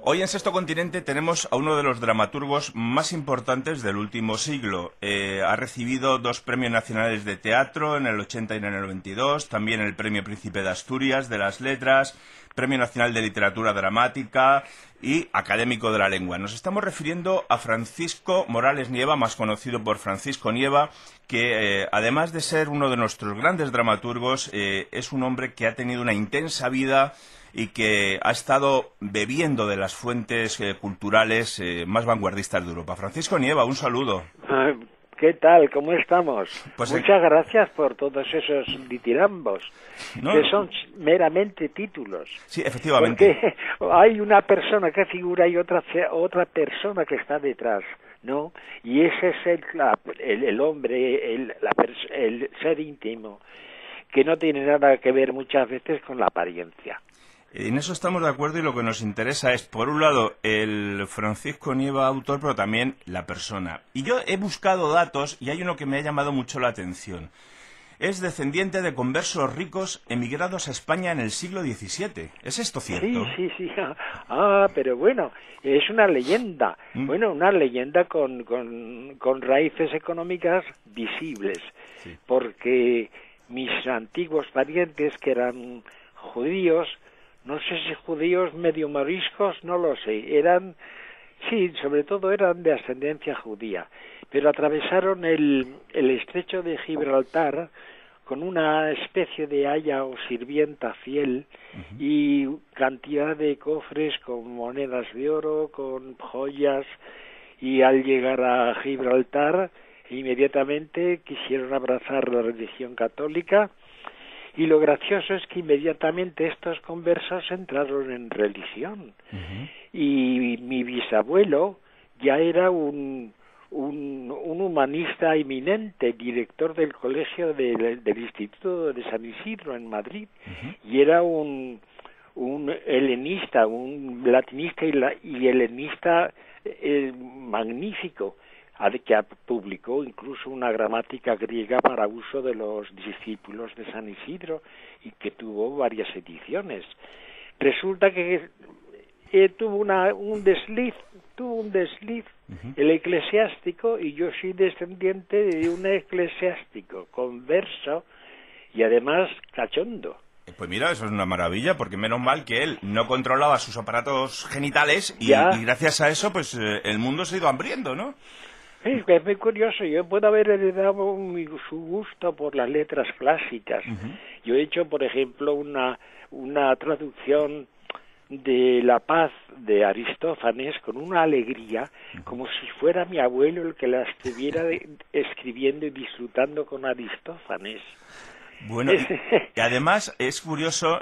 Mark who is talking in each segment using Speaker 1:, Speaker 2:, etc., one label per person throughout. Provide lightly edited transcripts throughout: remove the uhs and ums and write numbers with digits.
Speaker 1: Hoy en Sexto Continente tenemos a uno de los dramaturgos más importantes del último siglo. Ha recibido 2 premios nacionales de teatro en el 80 y en el 92, también el Premio Príncipe de Asturias de las Letras, Premio Nacional de Literatura Dramática y Académico de la Lengua. Nos estamos refiriendo a Francisco Morales Nieva, más conocido por Francisco Nieva, que además de ser uno de nuestros grandes dramaturgos, es un hombre que ha tenido una intensa vida y que ha estado bebiendo de las fuentes culturales más vanguardistas de Europa. Francisco Nieva, un saludo.
Speaker 2: ¿Qué tal? ¿Cómo estamos?
Speaker 1: Pues,
Speaker 2: muchas gracias por todos esos ditirambos,
Speaker 1: ¿no?
Speaker 2: Que son meramente títulos.
Speaker 1: Sí, efectivamente.
Speaker 2: Porque hay una persona que figura y otra persona que está detrás, ¿no? Y ese es el hombre, el ser íntimo, que no tiene nada que ver muchas veces con la apariencia.
Speaker 1: En eso estamos de acuerdo y lo que nos interesa es, por un lado, el Francisco Nieva autor, pero también la persona. Y yo he buscado datos y hay uno que me ha llamado mucho la atención. Es descendiente de conversos ricos emigrados a España en el siglo XVII. ¿Es esto cierto?
Speaker 2: Sí. Pero bueno, es una leyenda. Bueno, una leyenda con raíces económicas visibles. Sí. Porque mis antiguos parientes, que eran judíos, no sé si judíos medio moriscos, no lo sé, sobre todo eran de ascendencia judía, pero atravesaron el estrecho de Gibraltar con una especie de aya o sirvienta fiel y cantidad de cofres con monedas de oro, con joyas, y al llegar a Gibraltar inmediatamente quisieron abrazar la religión católica. Y lo gracioso es que inmediatamente estos conversos entraron en religión. Y mi bisabuelo ya era un humanista eminente, director del colegio del Instituto de San Isidro en Madrid. Y era un helenista, un latinista y helenista magnífico, que publicó incluso una gramática griega para uso de los discípulos de San Isidro y que tuvo varias ediciones. Resulta que tuvo un desliz el eclesiástico, y yo soy descendiente de un eclesiástico converso y además cachondo.
Speaker 1: Pues mira, eso es una maravilla, porque menos mal que él no controlaba sus aparatos genitales y gracias a eso pues el mundo se ha ido hambriendo, ¿no?
Speaker 2: Es muy curioso. Yo puedo haber heredado su gusto por las letras clásicas. Yo he hecho, por ejemplo, una traducción de La Paz de Aristófanes con una alegría, como si fuera mi abuelo el que la estuviera escribiendo y disfrutando con Aristófanes.
Speaker 1: Bueno, y además es curioso,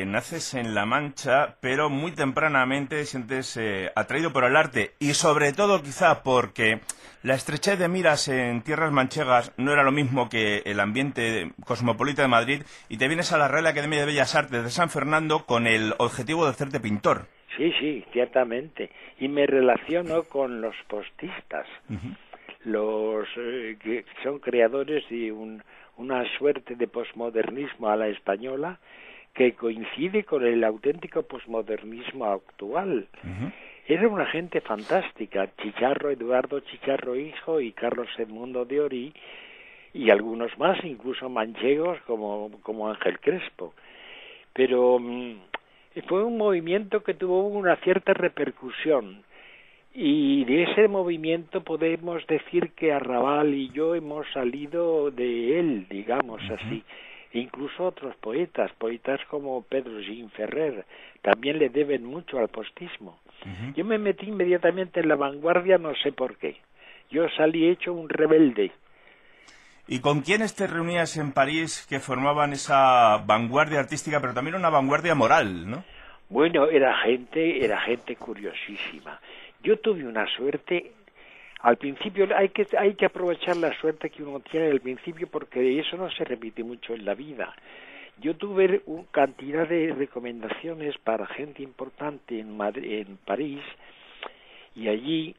Speaker 1: naces en La Mancha, pero muy tempranamente sientes atraído por el arte, y sobre todo quizá porque la estrechez de miras en tierras manchegas no era lo mismo que el ambiente cosmopolita de Madrid, y te vienes a la Real Academia de Bellas Artes de San Fernando con el objetivo de hacerte pintor.
Speaker 2: Sí, ciertamente. Y me relaciono con los postistas, los que son creadores de una suerte de posmodernismo a la española que coincide con el auténtico posmodernismo actual. Era una gente fantástica, Eduardo Chicharro hijo y Carlos Edmundo de Ory, y algunos más, incluso manchegos como Ángel Crespo. Pero fue un movimiento que tuvo una cierta repercusión. Y de ese movimiento podemos decir que Arrabal y yo hemos salido de él, digamos así. Incluso otros poetas como Pedro Gimferrer, también le deben mucho al postismo. Yo me metí inmediatamente en la vanguardia, no sé por qué. Yo salí hecho un rebelde.
Speaker 1: ¿Y con quiénes te reunías en París que formaban esa vanguardia artística, pero también una vanguardia moral, ¿no?
Speaker 2: Bueno, era gente curiosísima. Yo tuve una suerte. Al principio hay que aprovechar la suerte que uno tiene al principio, porque eso no se repite mucho en la vida. Yo tuve cantidad de recomendaciones para gente importante en París, y allí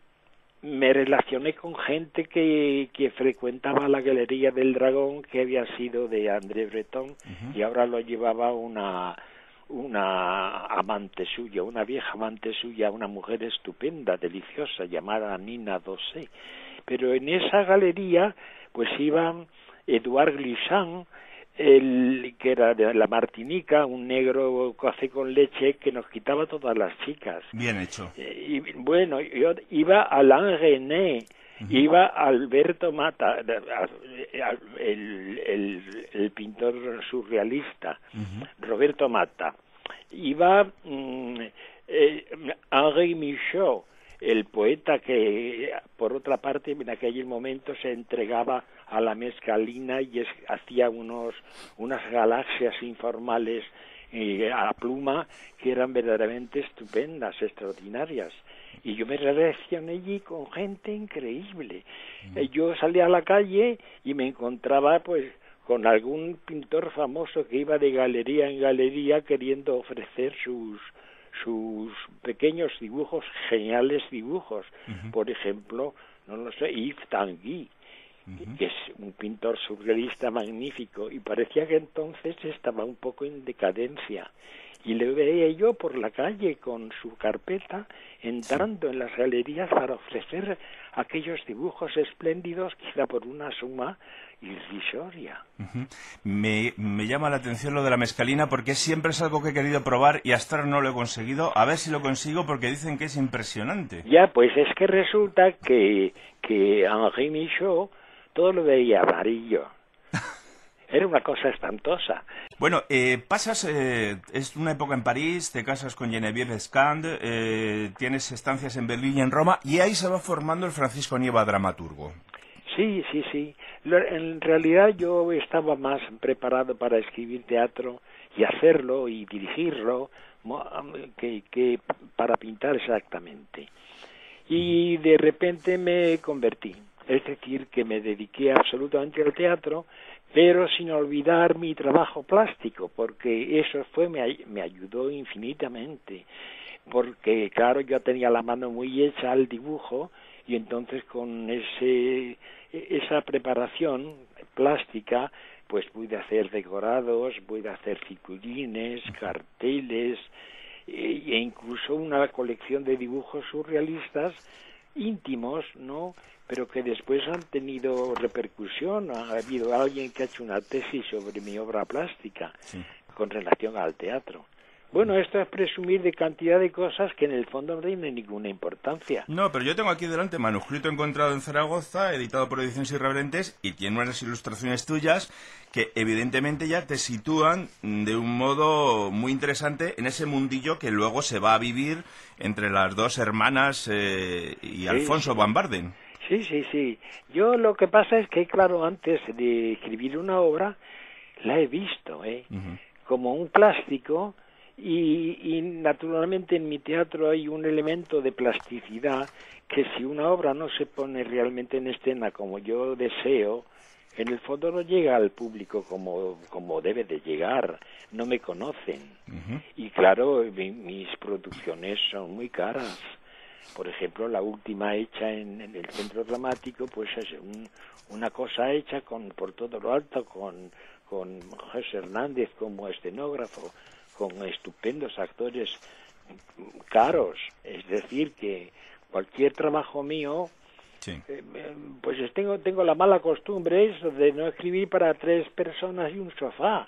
Speaker 2: me relacioné con gente que frecuentaba la Galería del Dragón, que había sido de André Breton, y ahora lo llevaba una amante suya, una vieja amante suya, una mujer estupenda, deliciosa, llamada Nina Dosé. Pero en esa galería pues iban Edouard Glissant, que era de la Martinica, un negro café con leche que nos quitaba todas las chicas.
Speaker 1: Bien hecho.
Speaker 2: Y bueno, yo iba Alain René, iba Alberto Mata, el pintor surrealista, Roberto Mata, iba Henri Michaud, el poeta que, por otra parte, en aquel momento se entregaba a la mescalina y hacía unas galaxias informales a pluma que eran verdaderamente estupendas, extraordinarias. Y yo me relacioné allí con gente increíble. Yo salía a la calle y me encontraba pues con algún pintor famoso que iba de galería en galería queriendo ofrecer sus pequeños dibujos, geniales dibujos. Por ejemplo, no lo sé, Yves Tanguy, que es un pintor surrealista magnífico, y parecía que entonces estaba un poco en decadencia. Y le veía yo por la calle con su carpeta entrando en las galerías para ofrecer aquellos dibujos espléndidos, quizá por una suma irrisoria.
Speaker 1: Me llama la atención lo de la mescalina porque siempre es algo que he querido probar y hasta ahora no lo he conseguido. A ver si lo consigo porque dicen que es impresionante.
Speaker 2: Ya, pues es que resulta que Henri Michaud todo lo veía amarillo. Era una cosa espantosa.
Speaker 1: Bueno, es una época en París, te casas con Geneviève Scand, tienes estancias en Berlín y en Roma, y ahí se va formando el Francisco Nieva dramaturgo.
Speaker 2: Sí. En realidad yo estaba más preparado para escribir teatro y hacerlo y dirigirlo que para pintar exactamente. Y de repente me convertí, es decir, que me dediqué absolutamente al teatro, pero sin olvidar mi trabajo plástico, porque eso me ayudó infinitamente, porque claro, yo tenía la mano muy hecha al dibujo, y entonces con esa preparación plástica pues pude hacer decorados, pude hacer figurines, carteles, e incluso una colección de dibujos surrealistas íntimos, ¿no?, pero que después han tenido repercusión. Ha habido alguien que ha hecho una tesis sobre mi obra plástica con relación al teatro. Bueno, esto es presumir de cantidad de cosas que en el fondo no tienen ninguna importancia.
Speaker 1: No, pero yo tengo aquí delante manuscrito encontrado en Zaragoza, editado por Ediciones Irreverentes, y tiene unas ilustraciones tuyas que evidentemente ya te sitúan de un modo muy interesante en ese mundillo que luego se va a vivir entre las dos hermanas y Alfonso Van Baerden.
Speaker 2: Sí. Yo lo que pasa es que, claro, antes de escribir una obra, la he visto, como un plástico, y naturalmente en mi teatro hay un elemento de plasticidad que si una obra no se pone realmente en escena como yo deseo, en el fondo no llega al público como debe de llegar, no me conocen. Y claro, mis producciones son muy caras. Por ejemplo, la última hecha en el Centro Dramático, pues es una cosa hecha por todo lo alto, con José Hernández como escenógrafo, con estupendos actores caros. Es decir, que cualquier trabajo mío, pues tengo la mala costumbre eso de no escribir para 3 personas y un sofá.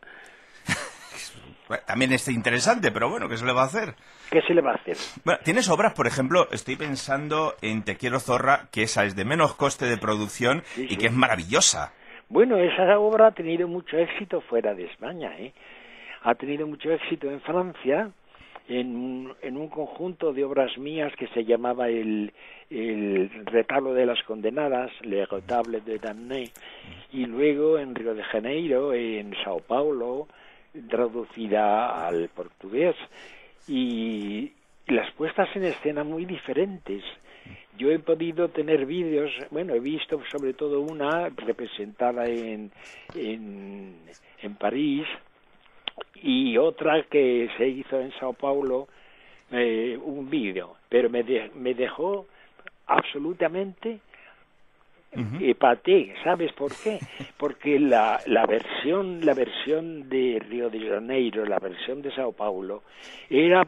Speaker 1: También es interesante, pero bueno, ¿qué se le va a hacer?
Speaker 2: ¿Qué se le va a hacer?
Speaker 1: Bueno, tienes obras, por ejemplo, estoy pensando en Te quiero Zorra, que esa es de menos coste de producción y que es maravillosa.
Speaker 2: Bueno, esa obra ha tenido mucho éxito fuera de España, Ha tenido mucho éxito en Francia, en un conjunto de obras mías que se llamaba el retablo de las condenadas, Le Retable des Damnés, y luego en Río de Janeiro, en Sao Paulo, traducida al portugués, y las puestas en escena muy diferentes. Yo he podido tener vídeos, bueno, he visto sobre todo una representada en París, y otra que se hizo en Sao Paulo, un vídeo, pero me dejó absolutamente Paté, ¿sabes por qué? Porque la versión de Río de Janeiro, la versión de Sao Paulo, era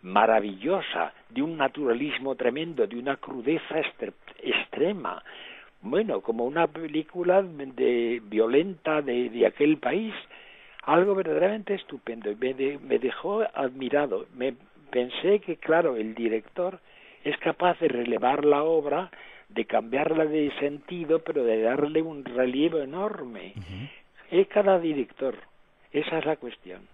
Speaker 2: maravillosa, de un naturalismo tremendo, de una crudeza extrema. Bueno, como una película violenta de aquel país, algo verdaderamente estupendo. Me dejó admirado. Pensé que, claro, el director es capaz de relevar la obra, de cambiarla de sentido, pero de darle un relieve enorme. Es cada director. Esa es la cuestión.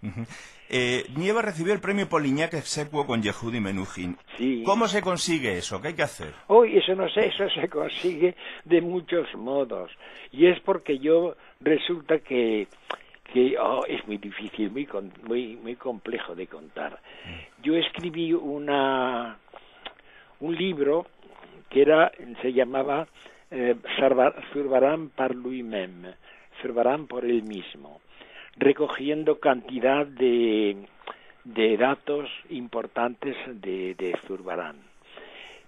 Speaker 1: Nieva recibió el premio Polignac ex aequo con Yehudi Menuhin. Sí. ¿Cómo se consigue eso? ¿Qué hay que hacer?
Speaker 2: Eso no sé, eso se consigue de muchos modos. Y es porque resulta que es muy difícil, muy complejo de contar. Yo escribí un libro que se llamaba Zurbarán par lui-même, Zurbarán por él mismo, recogiendo cantidad de datos importantes de Zurbarán.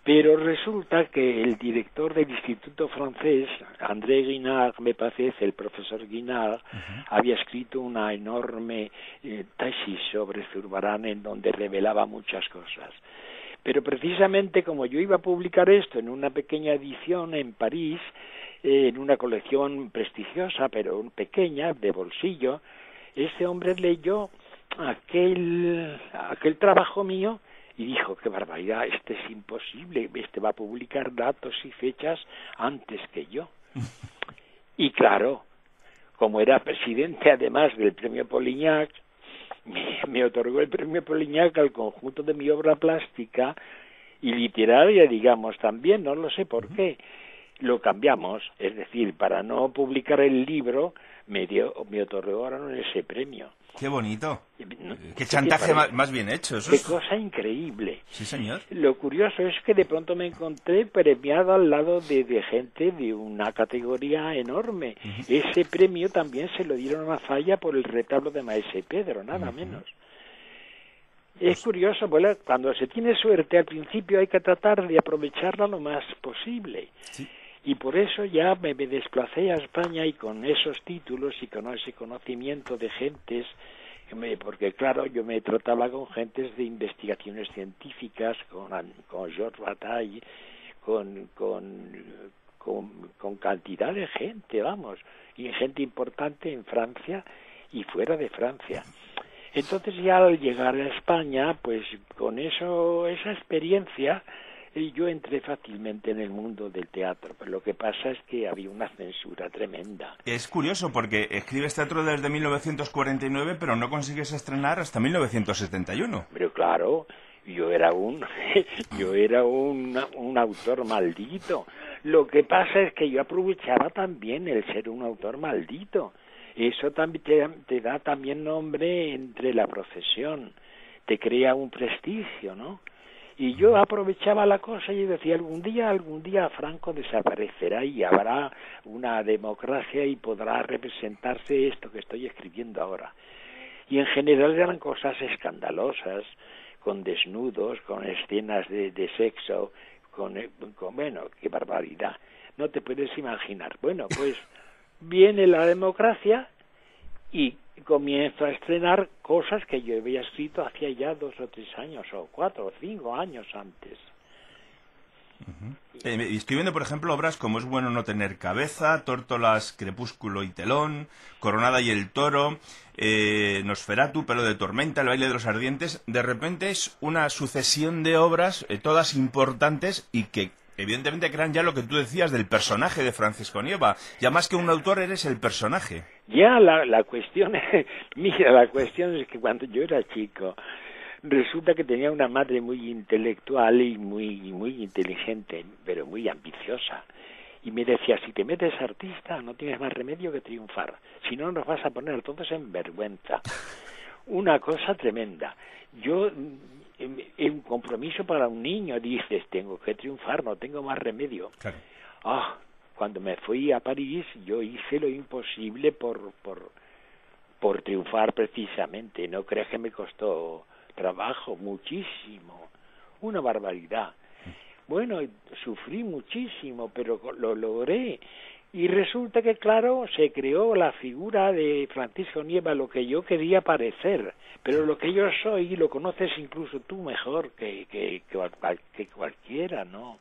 Speaker 2: Pero resulta que el director del Instituto francés, André Guinard, me parece, el profesor Guinard, había escrito una enorme tesis sobre Zurbarán en donde revelaba muchas cosas. Pero precisamente como yo iba a publicar esto en una pequeña edición en París, en una colección prestigiosa, pero pequeña, de bolsillo, ese hombre leyó aquel trabajo mío y dijo, qué barbaridad, es imposible, va a publicar datos y fechas antes que yo. Y claro, como era presidente además del premio Polignac, me otorgó el premio Polignac al conjunto de mi obra plástica y literaria, digamos, también, no lo sé por qué. Lo cambiamos, es decir, para no publicar el libro, me otorgaron ese premio.
Speaker 1: ¡Qué bonito! ¡Qué chantaje más bien hecho!
Speaker 2: ¡Qué cosa increíble!
Speaker 1: Sí, señor.
Speaker 2: Lo curioso es que de pronto me encontré premiado al lado de gente de una categoría enorme. Ese premio también se lo dieron a Falla por el retablo de Maese Pedro, nada menos. Es curioso, bueno, cuando se tiene suerte al principio hay que tratar de aprovecharla lo más posible. Sí. Y por eso ya me desplacé a España y con esos títulos y con ese conocimiento de gentes, porque claro, yo me trataba con gentes de investigaciones científicas, con Georges Bataille, con cantidad de gente, vamos, y gente importante en Francia y fuera de Francia. Entonces ya al llegar a España, pues con esa experiencia, yo entré fácilmente en el mundo del teatro, pero lo que pasa es que había una censura tremenda.
Speaker 1: Es curioso porque escribes teatro desde 1949, pero no consigues estrenar hasta 1971.
Speaker 2: Pero claro, yo era un autor maldito. Lo que pasa es que yo aprovechaba también el ser un autor maldito. Eso también te da también nombre entre la profesión, te crea un prestigio, ¿no? Y yo aprovechaba la cosa y decía, algún día Franco desaparecerá y habrá una democracia y podrá representarse esto que estoy escribiendo ahora. Y en general eran cosas escandalosas, con desnudos, con escenas de sexo, bueno, qué barbaridad. No te puedes imaginar. Bueno, pues viene la democracia y comienzo a estrenar cosas que yo había escrito hacía ya 2 o 3 años, o 4 o 5 años antes.
Speaker 1: Escribiendo, por ejemplo, obras como Es bueno no tener cabeza, Tórtolas, Crepúsculo y Telón, Coronada y el toro, Nosferatu, Pelo de tormenta, El baile de los ardientes. De repente es una sucesión de obras, todas importantes y que evidentemente crean ya lo que tú decías del personaje de Francisco Nieva. Ya más que un autor eres el personaje.
Speaker 2: Ya la cuestión la cuestión es que cuando yo era chico, resulta que tenía una madre muy intelectual y muy inteligente, pero muy ambiciosa. Y me decía, si te metes artista, no tienes más remedio que triunfar. Si no, nos vas a poner todos en vergüenza. Una cosa tremenda. Yo, un compromiso para un niño, dices, tengo que triunfar, no tengo más remedio.
Speaker 1: Claro.
Speaker 2: Cuando me fui a París, yo hice lo imposible por triunfar precisamente. No creas que me costó trabajo, muchísimo, una barbaridad. Bueno, sufrí muchísimo, pero lo logré. Y resulta que, claro, se creó la figura de Francisco Nieva, lo que yo quería parecer, pero lo que yo soy lo conoces incluso tú mejor que cualquiera, ¿no?